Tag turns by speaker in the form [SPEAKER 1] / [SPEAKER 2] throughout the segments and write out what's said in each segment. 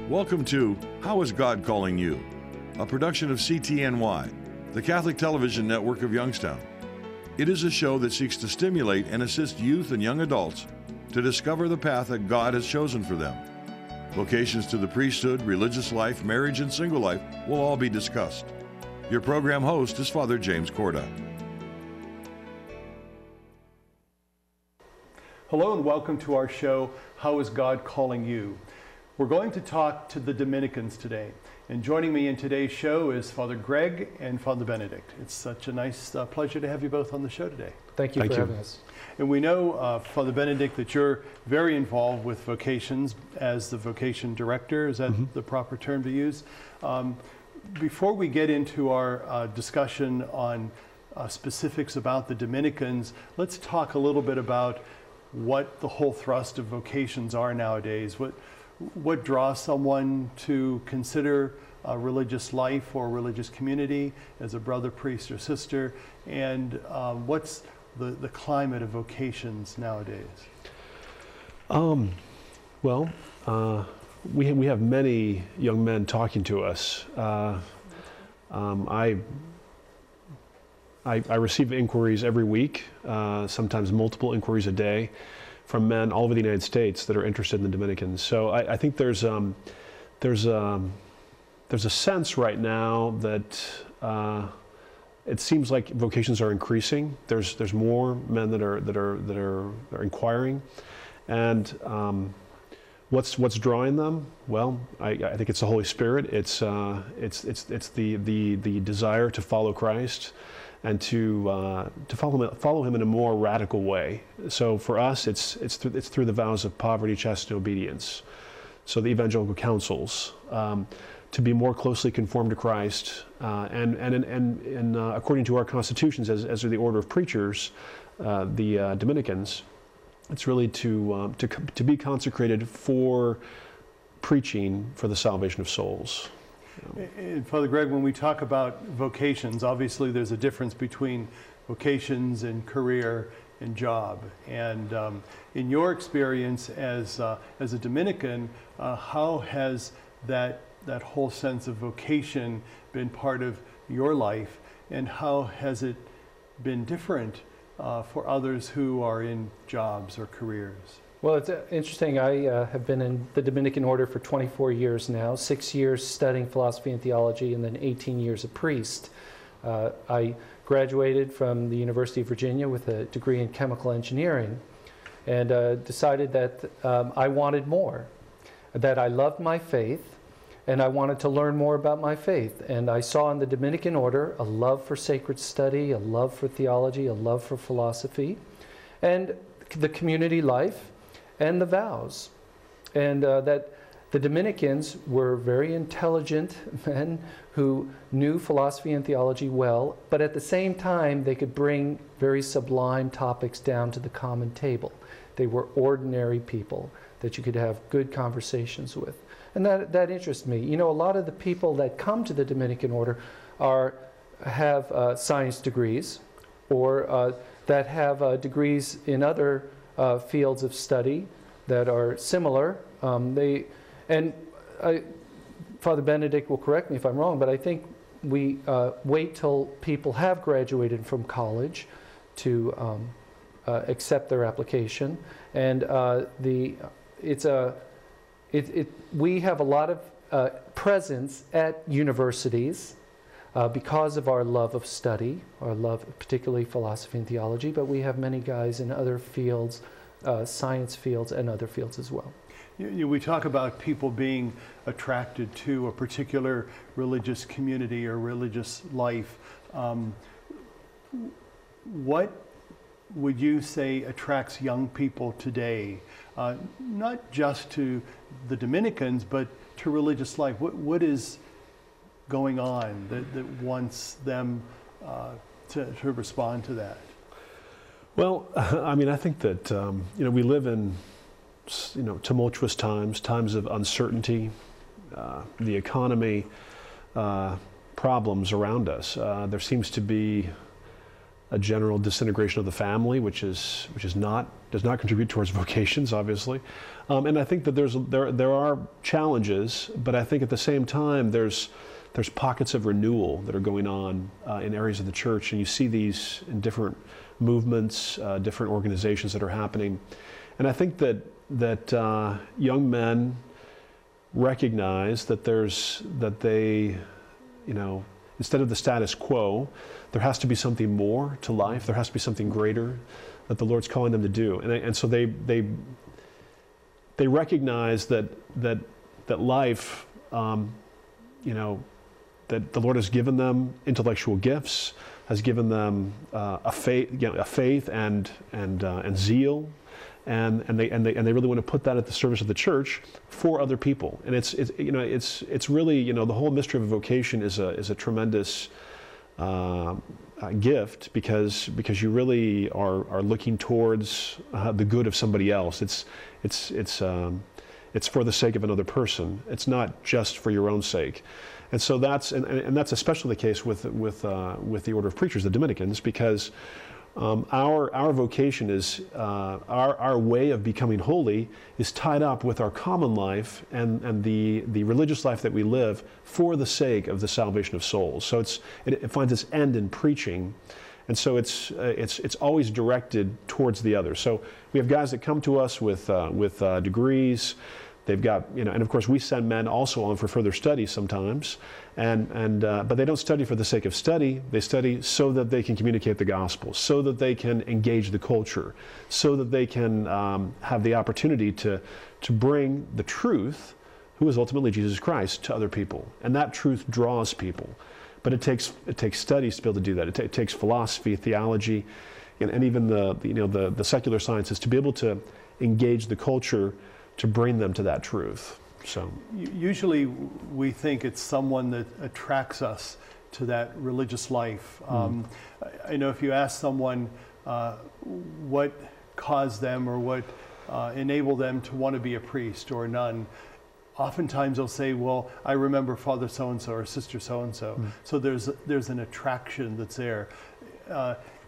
[SPEAKER 1] Welcome to How is God Calling You? A production of CTNY, the Catholic television network of Youngstown. It is a show that seeks to stimulate and assist youth and young adults to discover the path that God has chosen for them. Vocations to the priesthood, religious life, marriage, and single life will all be discussed. Your program host is Father James Corda.
[SPEAKER 2] Hello and welcome to our show, How is God Calling You? We're going to talk to the Dominicans today. And joining me in today's show is Father Greg and Father Benedict. It's such a nice pleasure to have you both on the show today.
[SPEAKER 3] Thank you for having us.
[SPEAKER 2] And we know, Father Benedict, that you're very involved with Vocations as the Vocation Director. Is that the proper term to use? Before we get into our discussion on specifics about the Dominicans, let's talk a little bit about what the whole thrust of vocations are nowadays. What draws someone to consider a religious life or religious community as a brother, priest, or sister, and what's the climate of vocations nowadays?
[SPEAKER 4] We have many young men talking to us. I receive inquiries every week, sometimes multiple inquiries a day, from men all over the United States that are interested in the Dominicans. So I think there's a sense right now that it seems like vocations are increasing. There's more men that are inquiring, and what's drawing them? Well, I think it's the Holy Spirit. It's the desire to follow Christ and to follow him in a more radical way. So for us, it's through the vows of poverty, chastity, and obedience. So the evangelical counsels to be more closely conformed to Christ, and according to our constitutions, as are the order of preachers, the Dominicans, it's really to be consecrated for preaching for the salvation of souls.
[SPEAKER 2] And Father Greg, when we talk about vocations, obviously there's a difference between vocations and career and job. And in your experience as a Dominican, how has that whole sense of vocation been part of your life, and how has it been different for others who are in jobs or careers?
[SPEAKER 3] Well, it's interesting. I have been in the Dominican order for 24 years now, 6 years studying philosophy and theology, and then 18 years a priest. I graduated from the University of Virginia with a degree in chemical engineering, and decided that I wanted more, that I loved my faith, and I wanted to learn more about my faith. And I saw in the Dominican order a love for sacred study, a love for theology, a love for philosophy, and the community life, and the vows. And that the Dominicans were very intelligent men who knew philosophy and theology well, but at the same time they could bring very sublime topics down to the common table. They were ordinary people that you could have good conversations with. And that interests me. You know, a lot of the people that come to the Dominican order have science degrees, or that have degrees in other fields of study that are similar. Father Benedict will correct me if I'm wrong, but I think we wait till people have graduated from college to accept their application, and we have a lot of presence at universities because of our love of study, our love particularly philosophy and theology, but we have many guys in other fields, science fields and other fields as well.
[SPEAKER 2] We talk about people being attracted to a particular religious community or religious life. What would you say attracts young people today, not just to the Dominicans, but to religious life? What is going on that wants them to respond to that?
[SPEAKER 4] Well, I mean, I think that we live in tumultuous times of uncertainty, the economy, problems around us. There seems to be a general disintegration of the family, which does not contribute towards vocations, obviously. And I think that there are challenges, but I think at the same time there's pockets of renewal that are going on in areas of the church, and you see these in different movements, different organizations that are happening. And I think that young men recognize that they, instead of the status quo, there has to be something more to life. There has to be something greater that the Lord's calling them to do. And so they recognize that life, that the Lord has given them intellectual gifts, has given them a faith and zeal, and they really want to put that at the service of the church for other people. And it's really, the whole mystery of a vocation is a tremendous gift because you really are looking towards the good of somebody else. It's for the sake of another person. It's not just for your own sake. And so that's especially the case with the Order of Preachers, the Dominicans, because our vocation is our way of becoming holy is tied up with our common life and the religious life that we live for the sake of the salvation of souls. So it finds its end in preaching, and so it's always directed towards the other. So we have guys that come to us with degrees. They've got, and of course we send men also on for further study sometimes, but they don't study for the sake of study. They study so that they can communicate the gospel, so that they can engage the culture, so that they can have the opportunity to bring the truth, who is ultimately Jesus Christ, to other people. And that truth draws people. But it takes studies to be able to do that. It takes philosophy, theology, and even the secular sciences to be able to engage the culture to bring them to that truth. So
[SPEAKER 2] usually we think it's someone that attracts us to that religious life. I know if you ask someone what caused them or what enabled them to want to be a priest or a nun, oftentimes they'll say, well, I remember Father so-and-so or Sister so-and-so. So there's an attraction that's there.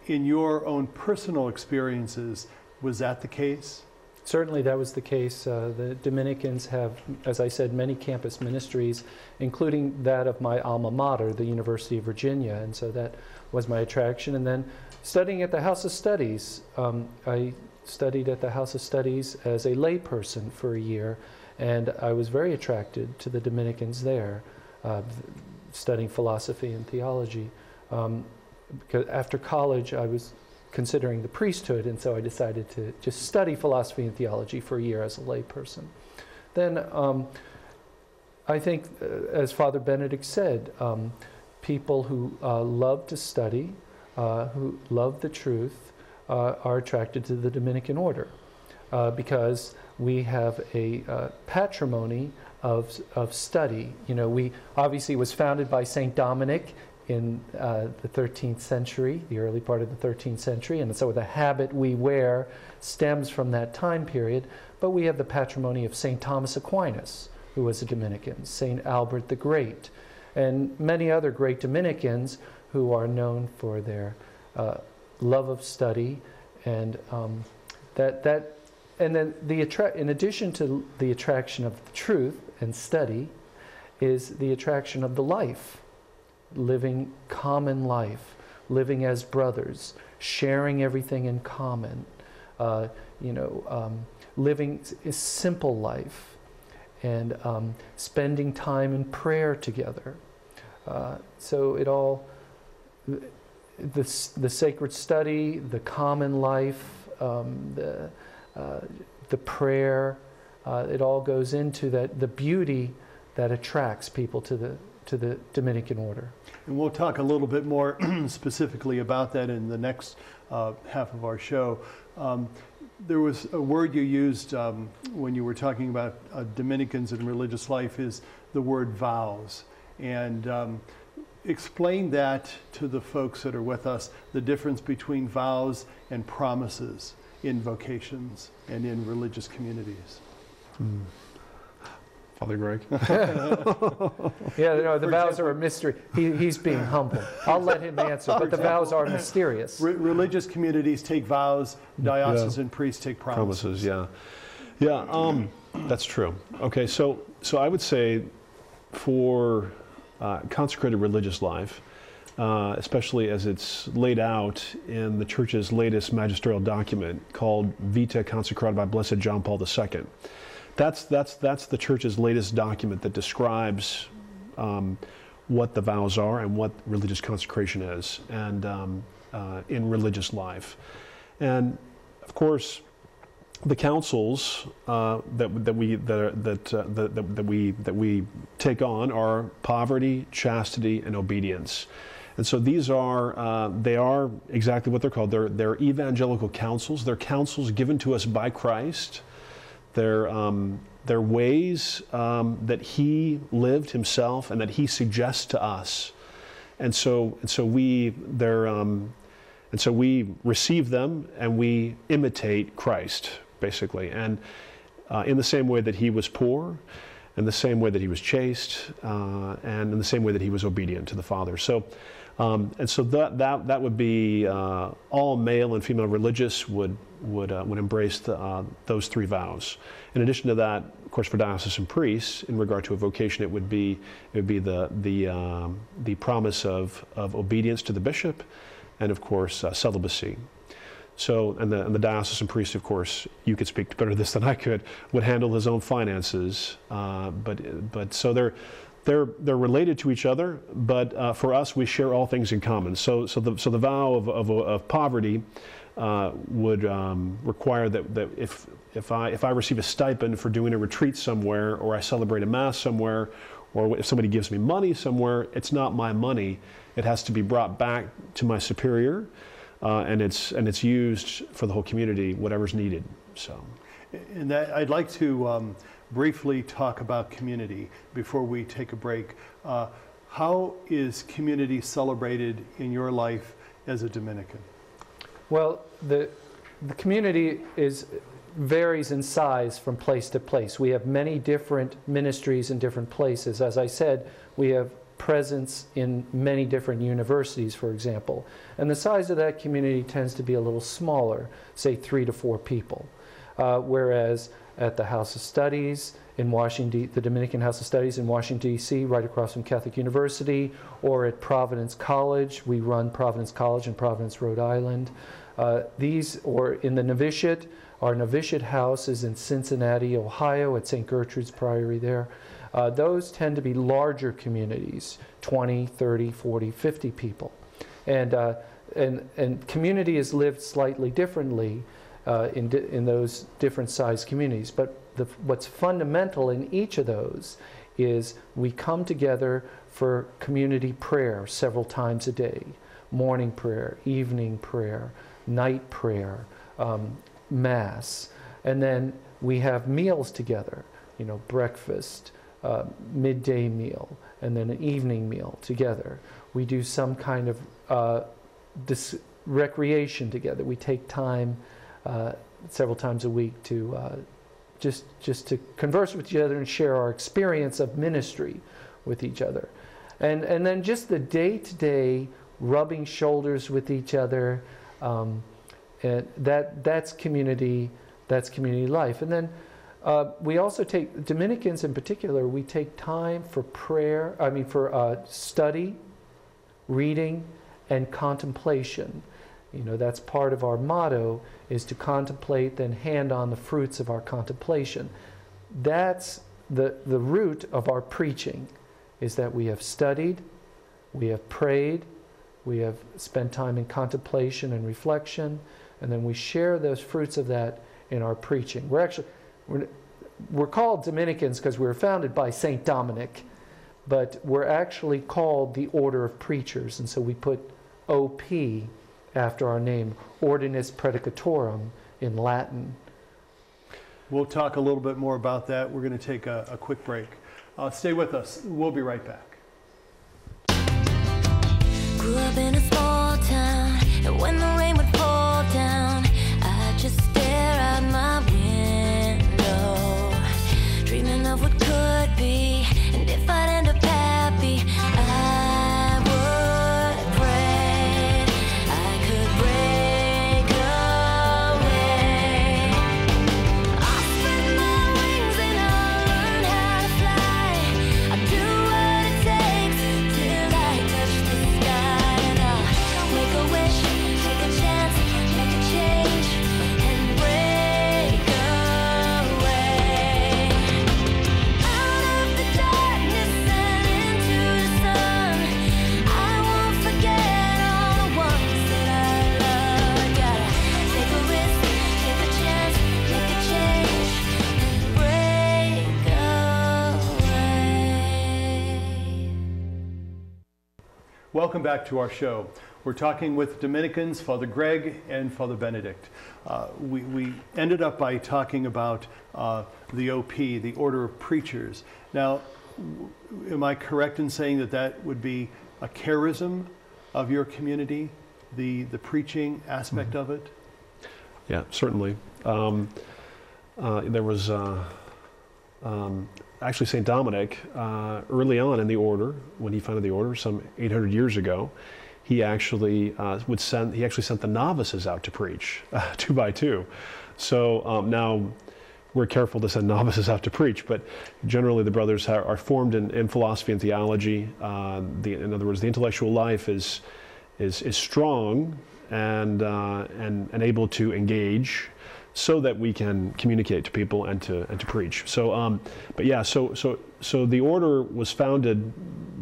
[SPEAKER 2] In your own personal experiences, was that the case?
[SPEAKER 3] Certainly that was the case. The Dominicans have, as I said, many campus ministries, including that of my alma mater, the University of Virginia, and so that was my attraction. And then studying at the House of Studies, I studied at the House of Studies as a layperson for a year, and I was very attracted to the Dominicans there, studying philosophy and theology. Because after college, I was considering the priesthood, and so I decided to just study philosophy and theology for a year as a layperson. Then I think, as Father Benedict said, people who love to study, who love the truth, are attracted to the Dominican order because we have a patrimony of study. We obviously was founded by St. Dominic in the 13th century, the early part of the 13th century, and so the habit we wear stems from that time period. But we have the patrimony of St. Thomas Aquinas, who was a Dominican, St. Albert the Great, and many other great Dominicans who are known for their love of study, and and then in addition to the attraction of the truth and study, is the attraction of the life. Living common life, living as brothers, sharing everything in common, living a simple life, and spending time in prayer together. So it all, the sacred study, the common life, the prayer, it all goes into the beauty that attracts people to the Dominican order.
[SPEAKER 2] And we'll talk a little bit more specifically about that in the next half of our show. There was a word you used when you were talking about Dominicans and religious life, is the word vows. And explain that to the folks that are with us, the difference between vows and promises in vocations and in religious communities.
[SPEAKER 4] Father Greg.
[SPEAKER 3] Yeah, no, the vows are a mystery. He's being humble. I'll let him answer, but the vows are mysterious.
[SPEAKER 2] Religious communities take vows, diocesan priests take promises.
[SPEAKER 4] Yeah, that's true. Okay, so I would say for consecrated religious life, especially as it's laid out in the Church's latest magisterial document called Vita Consecrata by Blessed John Paul II. That's the Church's latest document that describes what the vows are and what religious consecration is, and in religious life. And of course, the counsels that we take on are poverty, chastity, and obedience. And so these are they are exactly what they're called. They're evangelical counsels. They're counsels given to us by Christ. They're ways that He lived Himself and that He suggests to us. And so we receive them and we imitate Christ, basically. And in the same way that He was poor, in the same way that He was chaste, and in the same way that He was obedient to the Father. So, that would be all male and female religious would embrace those three vows. In addition to that, of course, for diocesan priests, in regard to a vocation, it would be the promise of obedience to the bishop, and of course celibacy. So, and the diocesan priest, of course, you could speak better this than I could, would handle his own finances. But so they're related to each other, but for us, we share all things in common. So the vow of poverty would require that if I receive a stipend for doing a retreat somewhere, or I celebrate a mass somewhere, or if somebody gives me money somewhere, it's not my money. It has to be brought back to my superior, and it's used for the whole community, whatever's needed. So,
[SPEAKER 2] and that I'd like to briefly talk about community before we take a break. How is community celebrated in your life as a Dominican?
[SPEAKER 3] Well, the community varies in size from place to place. We have many different ministries in different places. As I said, we have presence in many different universities, for example. And the size of that community tends to be a little smaller, say 3 to 4 people. Whereas at the House of Studies in Washington, the Dominican House of Studies in Washington, D.C., right across from Catholic University, or at Providence College. We run Providence College in Providence, Rhode Island. Or in the novitiate, our novitiate house is in Cincinnati, Ohio, at St. Gertrude's Priory there. Those tend to be larger communities, 20, 30, 40, 50 people. And community is lived slightly differently in those different size communities. But what's fundamental in each of those is we come together for community prayer several times a day. Morning prayer, evening prayer, night prayer, Mass. And then we have meals together, breakfast, midday meal, and then an evening meal together. We do some kind of recreation together. We take time several times a week to just to converse with each other and share our experience of ministry with each other. And then just the day-to-day rubbing shoulders with each other, and that's community life. And then we also take, Dominicans in particular, we take time for prayer, for study, reading, and contemplation. That's part of our motto, is to contemplate, then hand on the fruits of our contemplation. That's the root of our preaching, is that we have studied, we have prayed, we have spent time in contemplation and reflection, and then we share those fruits of that in our preaching. We're called Dominicans because we were founded by St. Dominic, but we're actually called the Order of Preachers, and so we put OP after our name, Ordinis Predicatorum in Latin.
[SPEAKER 2] We'll talk a little bit more about that. We're going to take a quick break. Stay with us. We'll be right back.
[SPEAKER 5] Grew up in a small town, and when the rain would fall down, I'd just stare out my window, dreaming of what could I'd end up happy. I would pray I could break away. I'll spread my wings and I'll learn how to fly. I'll do what it takes till I touch the sky. And I'll make a wish, take a chance, make a change, and break away. Out of the darkness and into the sun, I won't forget all the ones that I love. I gotta take a risk, take a chance, make a change, and break away.
[SPEAKER 2] Welcome back to our show. We're talking with Dominicans, Father Greg and Father Benedict. We ended up by talking about the OP, the Order of Preachers. Now, am I correct in saying that that would be a charism of your community, the preaching aspect of it?
[SPEAKER 4] Yeah, certainly. There was actually St. Dominic, early on in the order, when he founded the order some 800 years ago, he actually sent the novices out to preach, 2 by 2. So now we're careful to send novices out to preach, but generally the brothers are formed in philosophy and theology. In other words, the intellectual life is strong and able to engage, so that we can communicate to people and to preach. So, but yeah, so the order was founded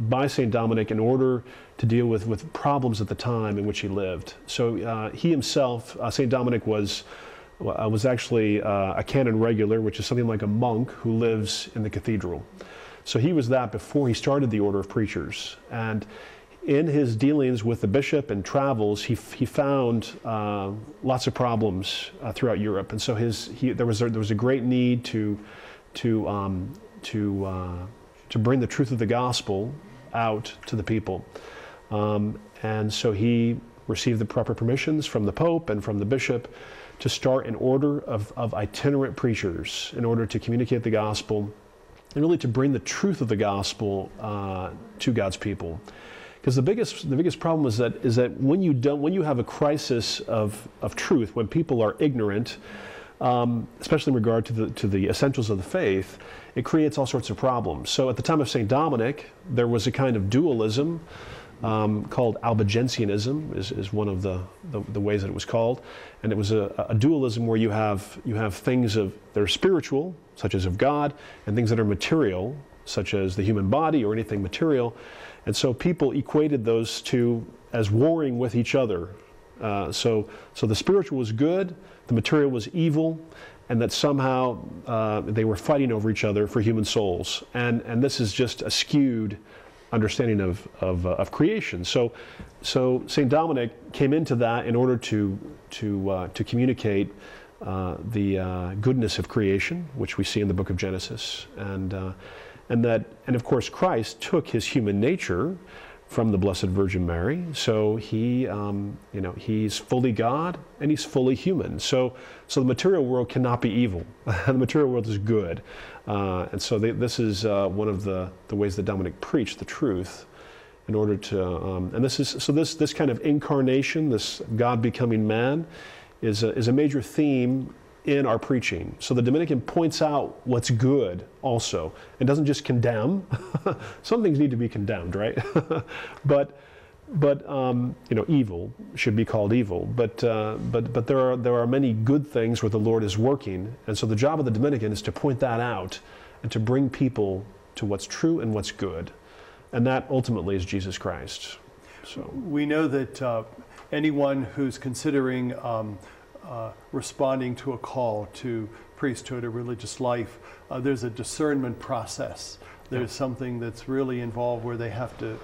[SPEAKER 4] by St. Dominic in order to deal with problems at the time in which he lived. So he himself, St. Dominic was actually a canon regular, which is something like a monk who lives in the cathedral. So he was that before he started the Order of Preachers. And in his dealings with the bishop and travels, he found lots of problems throughout Europe, and so there was a great need to bring the truth of the gospel out to the people, and so he received the proper permissions from the Pope and from the bishop to start an order of itinerant preachers in order to communicate the gospel and really to bring the truth of the gospel to God's people. Because the biggest problem is that when you have a crisis of truth, when people are ignorant, especially in regard to the essentials of the faith, it creates all sorts of problems. So at the time of St. Dominic, there was a kind of dualism called Albigensianism, is one of the ways that it was called, and it was a dualism where you have things that are spiritual, such as of God, and things that are material, such as the human body or anything material. And so people equated those two as warring with each other. So the spiritual was good, the material was evil, and that somehow they were fighting over each other for human souls. And this is just a skewed understanding of creation. So St. Dominic came into that in order to communicate the goodness of creation, which we see in the book of Genesis, and of course Christ took his human nature from the Blessed Virgin Mary. So he's fully God and he's fully human. So the material world cannot be evil. The material world is good. And so this is one of the ways that Dominic preached the truth in order to, this kind of incarnation, this God becoming man, is a major theme in our preaching. So the Dominican points out what's good also. It doesn't just condemn. Some things need to be condemned, right? but evil should be called evil. But there are many good things where the Lord is working. And so the job of the Dominican is to point that out and to bring people to what's true and what's good. And that ultimately is Jesus Christ. So
[SPEAKER 2] we know that anyone who's considering responding to a call to priesthood or religious life, there's a discernment process. There's something that's really involved where they have to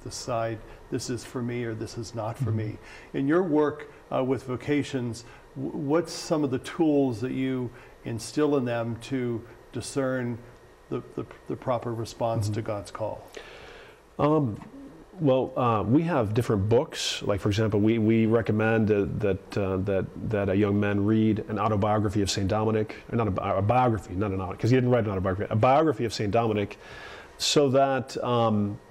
[SPEAKER 2] decide this is for me or this is not for me. In your work with Vocations, what's some of the tools that you instill in them to discern the proper response to God's call?
[SPEAKER 4] Well, we have different books. Like, for example, we recommend that a young man read an autobiography of St. Dominic, or not a biography, not an autobiography, because he didn't write an autobiography, a biography of St. Dominic so that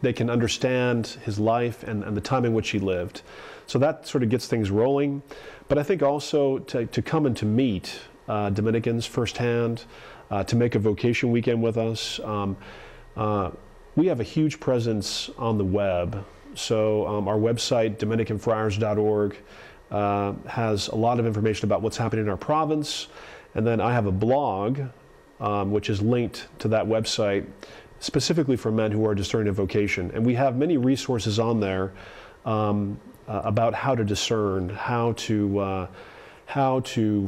[SPEAKER 4] they can understand his life and the time in which he lived. So that sort of gets things rolling. But I think also to come and to meet Dominicans firsthand, to make a vocation weekend with us. We have a huge presence on the web. So our website, DominicanFriars.org, has a lot of information about what's happening in our province. And then I have a blog, which is linked to that website, specifically for men who are discerning a vocation. And we have many resources on there about how to discern, how to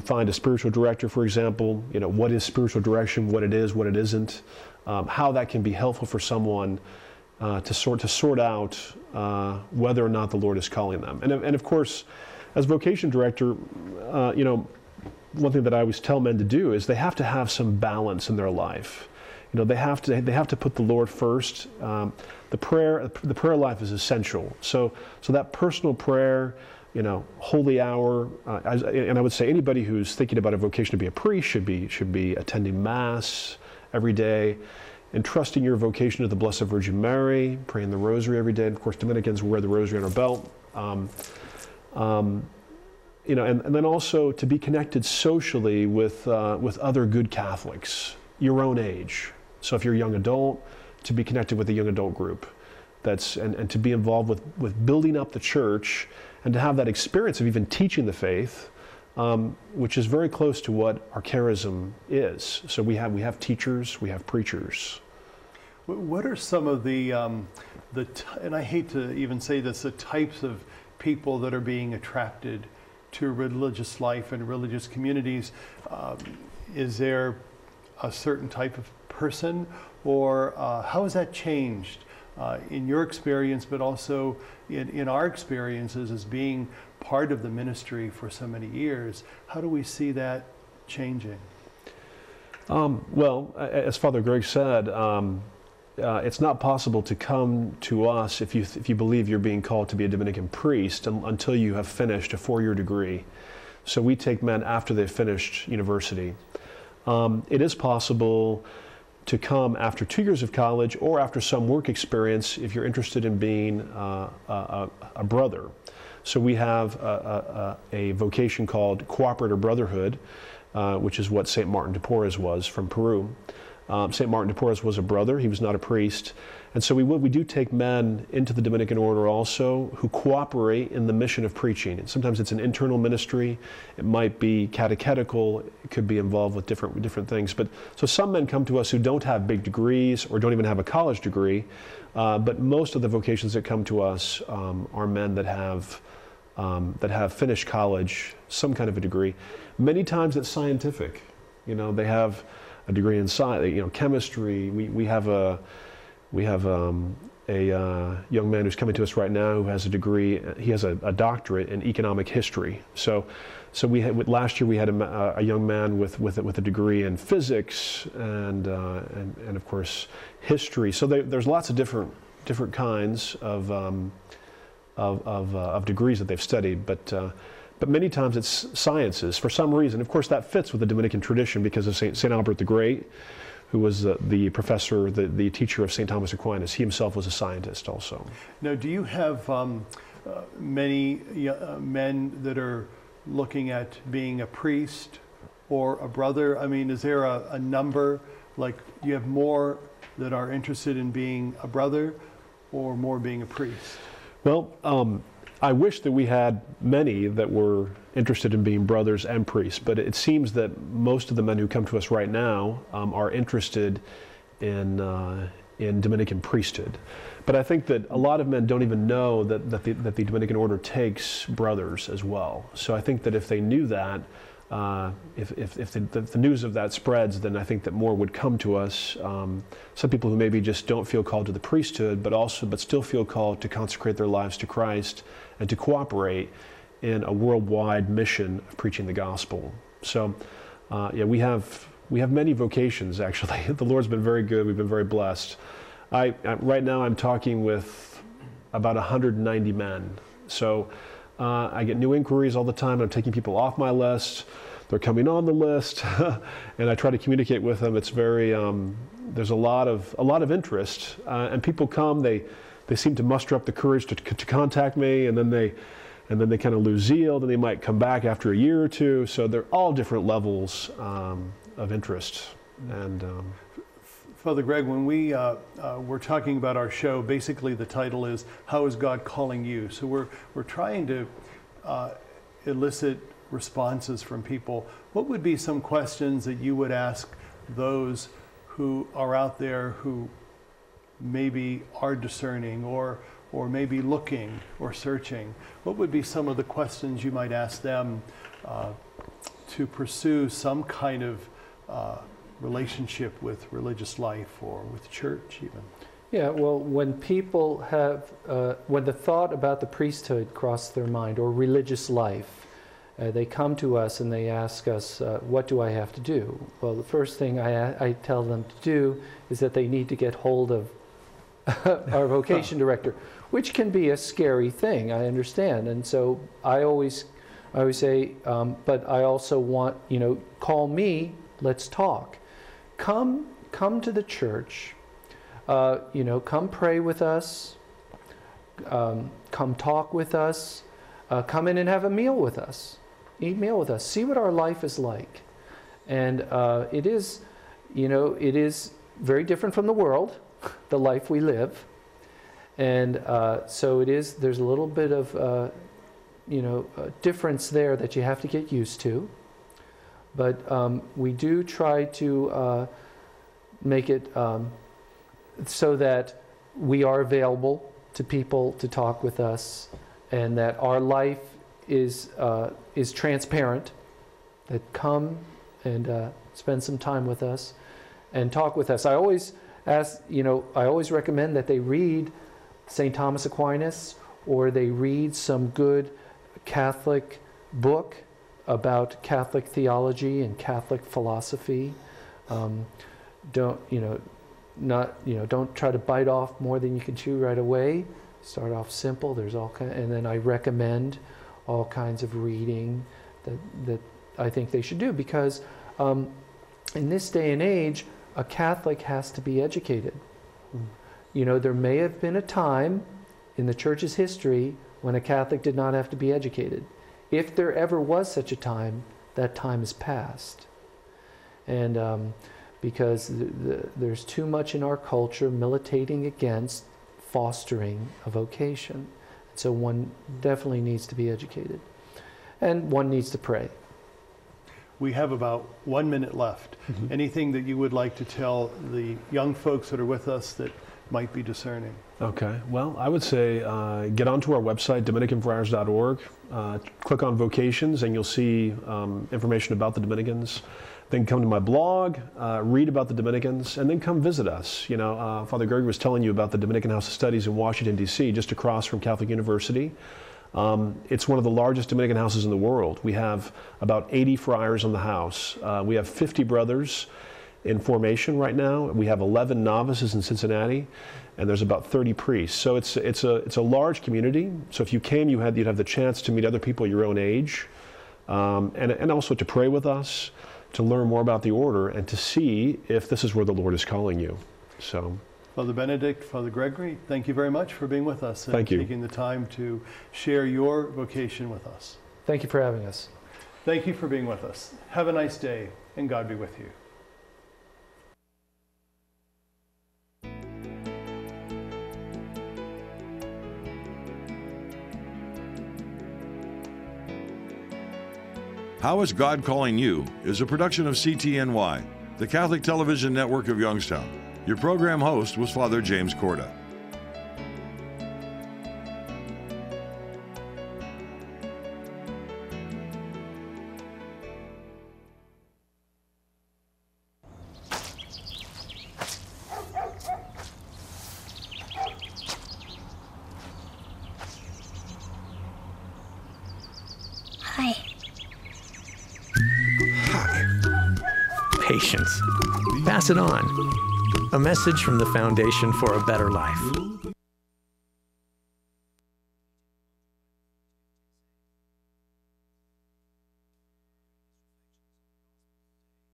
[SPEAKER 4] find a spiritual director, for example. You know, what is spiritual direction, what it is, what it isn't, how that can be helpful for someone to sort out whether or not the Lord is calling them. And of course, as vocation director, you know, one thing that I always tell men to do is they have to have some balance in their life. You know, they have to put the Lord first. The prayer life is essential. So that personal prayer, you know, holy hour, and I would say anybody who's thinking about a vocation to be a priest should be attending Mass every day, entrusting your vocation to the Blessed Virgin Mary, praying the Rosary every day. And of course, Dominicans wear the Rosary on our belt. You know, and then also to be connected socially with other good Catholics your own age. So if you're a young adult, to be connected with a young adult group, and to be involved with building up the church, and to have that experience of even teaching the faith, which is very close to what our charism is. So we have teachers, we have preachers.
[SPEAKER 2] What are some of the and I hate to even say this, the types of people that are being attracted to religious life and religious communities? Is there a certain type of person, or how has that changed in your experience, but also in our experiences as being part of the ministry for so many years? How do we see that changing?
[SPEAKER 4] Well, as Father Greg said, it's not possible to come to us if you believe you're being called to be a Dominican priest until you have finished a 4-year degree. So we take men after they've finished university. It is possible to come after 2 years of college or after some work experience if you're interested in being a brother. So we have a vocation called Cooperator Brotherhood, which is what St. Martin de Porres was from Peru. St. Martin de Porres was a brother, he was not a priest. And so we do take men into the Dominican order also who cooperate in the mission of preaching. And sometimes it's an internal ministry, it might be catechetical, it could be involved with different things. But so some men come to us who don't have big degrees or don't even have a college degree, but most of the vocations that come to us are men that have finished college, some kind of a degree. Many times it's scientific. You know, they have a degree in science, you know, chemistry. We have a young man who's coming to us right now who has a degree. He has a doctorate in economic history. So last year we had a young man with a degree in physics and of course history. So there's lots of different kinds of degrees that they've studied, but many times it's sciences for some reason. Of course, that fits with the Dominican tradition because of Saint Albert the Great, who was the professor, the teacher of St. Thomas Aquinas. He himself was a scientist also. Now,
[SPEAKER 2] do you have many men that are looking at being a priest or a brother? I mean, is there a number? Like, do you have more that are interested in being a brother or more being a priest?
[SPEAKER 4] Well, I wish that we had many that were interested in being brothers and priests, but it seems that most of the men who come to us right now are interested in Dominican priesthood. But I think that a lot of men don't even know that the Dominican order takes brothers as well. So I think that if they knew that, if the news of that spreads, then I think that more would come to us. Some people who maybe just don't feel called to the priesthood, but still feel called to consecrate their lives to Christ and to cooperate in a worldwide mission of preaching the gospel. So, yeah, we have many vocations actually. The Lord's been very good. We've been very blessed. Right now I'm talking with about 190 men. So. I get new inquiries all the time. I'm taking people off my list. they're coming on the list, and I try to communicate with them. It's very, there's a lot of interest, and people come, they seem to muster up the courage to contact me, and then they kind of lose zeal, then they might come back after a year or two. So they're all different levels of interest. And
[SPEAKER 2] Father Greg, when we're talking about our show, basically the title is "How is God Calling You?" So we're trying to elicit responses from people. What would be some questions that you would ask those who are out there who maybe are discerning or maybe looking or searching? What would be some of the questions you might ask them to pursue some kind of relationship with religious life or with church even?
[SPEAKER 3] Yeah, well, when people have, when the thought about the priesthood crosses their mind or religious life, they come to us and they ask us, what do I have to do? Well, the first thing I tell them to do is that they need to get hold of our vocation director, which can be a scary thing, I understand. And so I always say, but I also want, call me, let's talk. Come to the church, come pray with us, come talk with us, come in and have a meal with us. Eat meal with us. See what our life is like. And it is very different from the world, the life we live. And so there's a little bit of, a difference there that you have to get used to. But we do try to make it so that we are available to people to talk with us, and that our life is transparent, that come and spend some time with us and talk with us. I always recommend that they read St. Thomas Aquinas, or they read some good Catholic book about Catholic theology and Catholic philosophy. Don't try to bite off more than you can chew right away. Start off simple. And then I recommend all kinds of reading that I think they should do, because in this day and age, a Catholic has to be educated. There may have been a time in the Church's history when a Catholic did not have to be educated. If there ever was such a time, that time is past. And because there's too much in our culture militating against fostering a vocation. So one definitely needs to be educated. And one needs to pray.
[SPEAKER 2] We have about 1 minute left. Mm-hmm. Anything that you would like to tell the young folks that are with us that might be discerning?
[SPEAKER 4] Okay, well, I would say get onto our website, DominicanFriars.org, click on Vocations, and you'll see information about the Dominicans. Then come to my blog, read about the Dominicans, and then come visit us. Father Gerg was telling you about the Dominican House of Studies in Washington, D.C., just across from Catholic University. It's one of the largest Dominican houses in the world. We have about 80 friars on the house. We have 50 brothers in formation right now. We have 11 novices in Cincinnati, and there's about 30 priests. So it's a large community. So if you came, you'd have the chance to meet other people your own age, and also to pray with us, to learn more about the order, and to see if this is where the Lord is calling you. So,
[SPEAKER 2] Father Benedict, Father Gregory, thank you very much for being with us and taking the time to share your vocation with us.
[SPEAKER 3] Thank you for having us.
[SPEAKER 2] Thank you for being with us. Have a nice day, and God be with you.
[SPEAKER 1] How is God Calling You is a production of CTNY, the Catholic Television Network of Youngstown. Your program host was Father James Corda.
[SPEAKER 5] Hi.
[SPEAKER 6] Patience. Pass it on. A message from the Foundation for a Better Life.